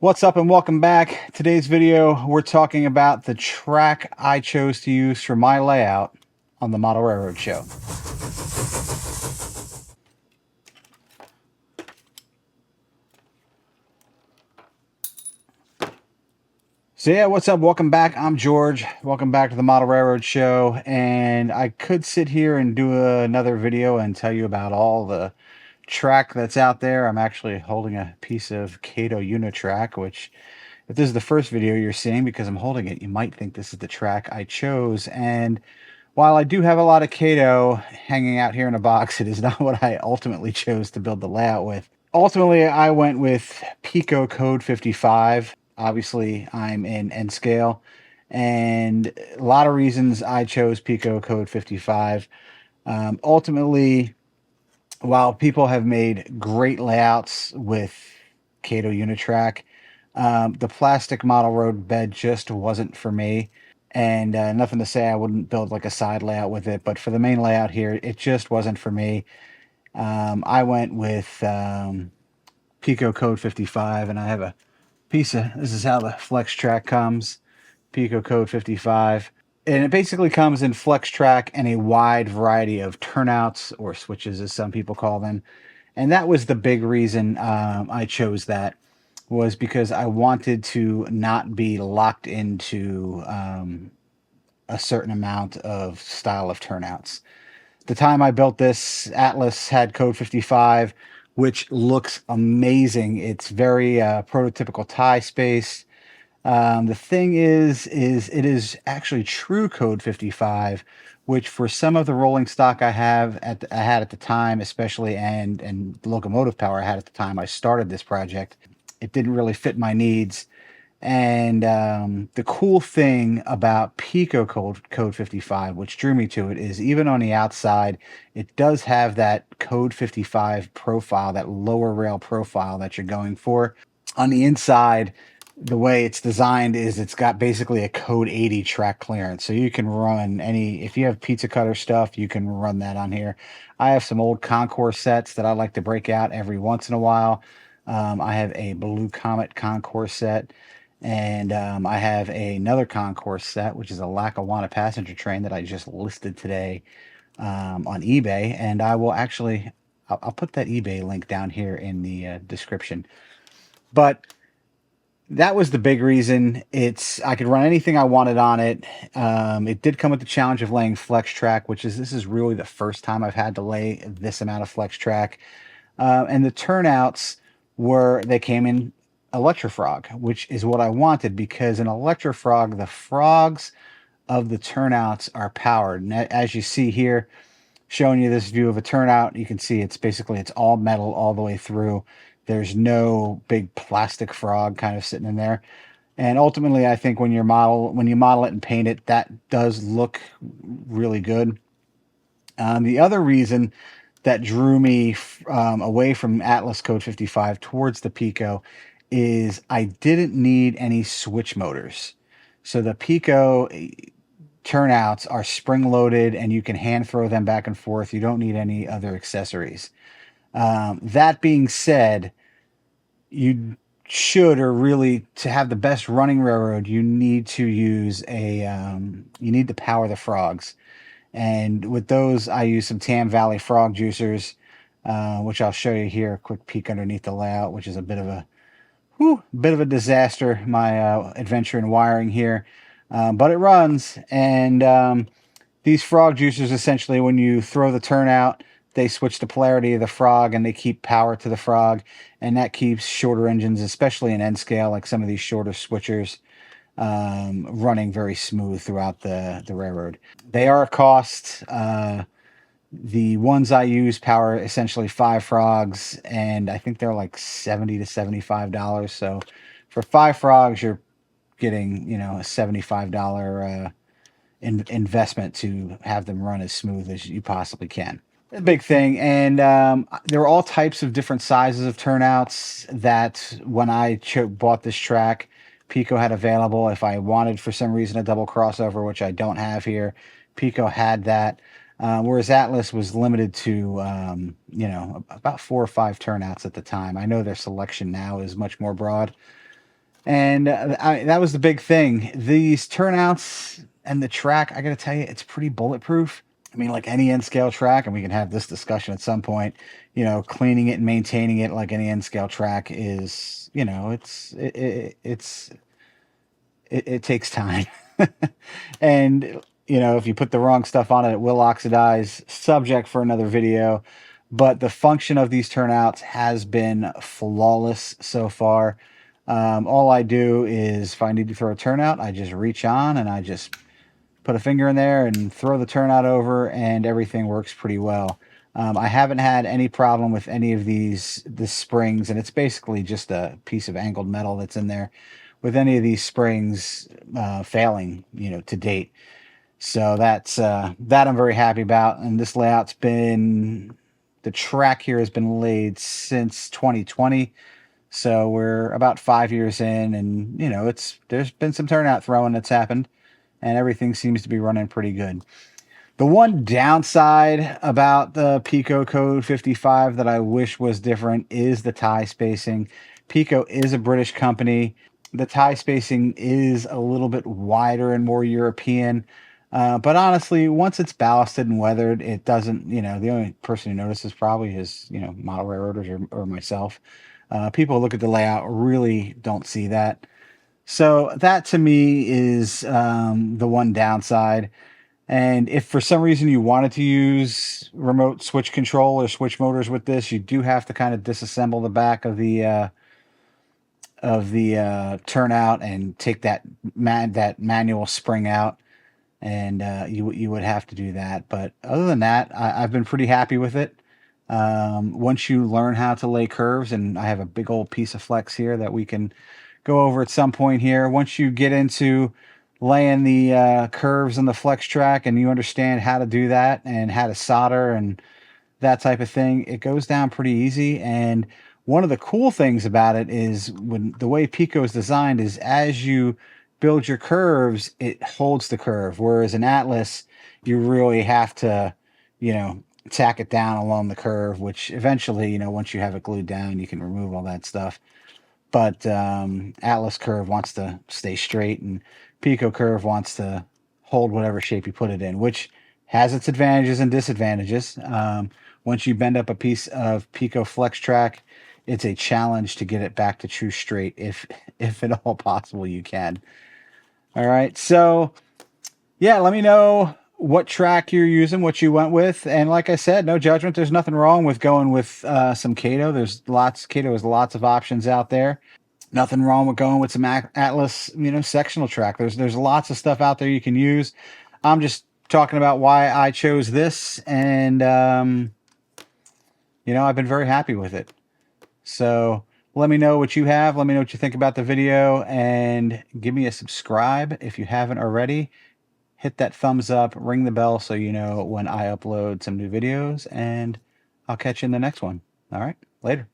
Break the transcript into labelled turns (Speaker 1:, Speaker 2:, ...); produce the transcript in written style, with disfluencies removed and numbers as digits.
Speaker 1: What's up and welcome back. Today's video, we're talking about the track I chose to use for my layout on the Model Railroad show. So yeah, what's up? Welcome back. I'm George. Welcome back to the Model Railroad show. And I could sit here and do another video and tell you about all the track that's out there. I'm actually holding a piece of Kato Unitrack, which if this is the first video you're seeing because I'm holding it, you might think this is the track I chose. And while I do have a lot of Kato hanging out here in a box, it is not what I ultimately chose to build the layout with. Ultimately, I went with Peco Code 55. Obviously, I'm in N scale, and a lot of reasons I chose Peco Code 55. Ultimately, while people have made great layouts with Kato Unitrack, the plastic model road bed just wasn't for me. And nothing to say I wouldn't build like a side layout with it, but for the main layout here, it just wasn't for me. I went with Peco Code 55, and I have a piece of, this is how the flex track comes, Peco Code 55. And it basically comes in flex track and a wide variety of turnouts, or switches as some people call them. And that was the big reason I chose that, was because I wanted to not be locked into a certain amount of style of turnouts. The time I built this, Atlas had code 55, which looks amazing. It's very prototypical tie space. The thing is it is actually true code 55, which for some of the rolling stock I had at the time, especially and locomotive power I had at the time I started this project, it didn't really fit my needs. And the cool thing about Peco code 55, which drew me to it, is even on the outside, it does have that code 55 profile, that lower rail profile that you're going for. On the inside, the way it's designed is it's got basically a code 80 track clearance. So you can run any, if you have pizza cutter stuff, you can run that on here. I have some old Concours sets that I like to break out every once in a while. I have a Blue Comet Concours set. And I have another Concours set, which is a Lackawanna passenger train that I just listed today on eBay. And I will actually, I'll put that eBay link down here in the description. But that was the big reason. I could run anything I wanted on it. It did come with the challenge of laying flex track, this is really the first time I've had to lay this amount of flex track. And the turnouts they came in Electrofrog, which is what I wanted, because in Electrofrog, the frogs of the turnouts are powered. And as you see here, showing you this view of a turnout, you can see it's all metal all the way through. There's no big plastic frog kind of sitting in there. And ultimately, I think when you model it and paint it, that does look really good. The other reason that drew me away from Atlas Code 55 towards the Peco is I didn't need any switch motors. So the Peco turnouts are spring-loaded, and you can hand throw them back and forth. You don't need any other accessories. That being said, you should, or really to have the best running railroad, you need to use you need to power the frogs. And with those, I use some Tam Valley frog juicers, which I'll show you here. A quick peek underneath the layout, which is a bit of a disaster, my adventure in wiring here. But it runs, and these frog juicers, essentially, when you throw the turnout, they switch the polarity of the frog, and they keep power to the frog, and that keeps shorter engines, especially in N scale, like some of these shorter switchers, running very smooth throughout the railroad. They are a cost. The ones I use power essentially 5 frogs, and I think they're like $70 to $75. So for 5 frogs, you're getting, a $75 investment to have them run as smooth as you possibly can. A big thing. And there are all types of different sizes of turnouts that when I bought this track, Peco had available. If I wanted for some reason a double crossover, which I don't have here, Peco had that. Whereas Atlas was limited to, about 4 or 5 turnouts at the time. I know their selection now is much more broad. And that was the big thing. These turnouts and the track, I got to tell you, it's pretty bulletproof. I mean, like any N scale track, and we can have this discussion at some point. Cleaning it and maintaining it like any N scale track is, it takes time. And if you put the wrong stuff on it, it will oxidize. Subject for another video. But the function of these turnouts has been flawless so far. All I do is if I need to throw a turnout, I just reach on and I just put a finger in there and throw the turnout over, and everything works pretty well. I haven't had any problem with any of the springs, and it's basically just a piece of angled metal that's in there, with any of these springs failing, to date. So that's that I'm very happy about. And this layout's been, the track here has been laid since 2020. So we're about 5 years in, and there's been some turnout throwing that's happened, and everything seems to be running pretty good. The one downside about the Peco Code 55 that I wish was different is the tie spacing. Peco is a British company. The tie spacing is a little bit wider and more European. But honestly, once it's ballasted and weathered, it doesn't, the only person who notices probably is, model railroaders or myself. People who look at the layout really don't see that. So that to me is the one downside. And if for some reason you wanted to use remote switch control or switch motors with this, you do have to kind of disassemble the back of the turnout and take that manual spring out, and you would have to do that. But other than that, I've been pretty happy with it. Once you learn how to lay curves, and I have a big old piece of flex here that we can go over at some point here. Once you get into laying the curves on the flex track and you understand how to do that and how to solder and that type of thing, it goes down pretty easy. And one of the cool things about it is when the way Peco is designed is as you build your curves, it holds the curve. Whereas in Atlas, you really have to, tack it down along the curve, which eventually, once you have it glued down, you can remove all that stuff. But Atlas curve wants to stay straight, and Peco curve wants to hold whatever shape you put it in, which has its advantages and disadvantages. Once you bend up a piece of Peco flex track, it's a challenge to get it back to true straight, if at all possible you can. All right, so yeah, let me know what track you're using, what you went with, and like I said, no judgment. There's nothing wrong with going with some Kato. Kato has lots of options out there. Nothing wrong with going with some Atlas, sectional track. There's lots of stuff out there you can use. I'm just talking about why I chose this, and I've been very happy with it. So let me know what you have. Let me know what you think about the video, and give me a subscribe if you haven't already. Hit that thumbs up, ring the bell so you know when I upload some new videos, and I'll catch you in the next one. All right, later.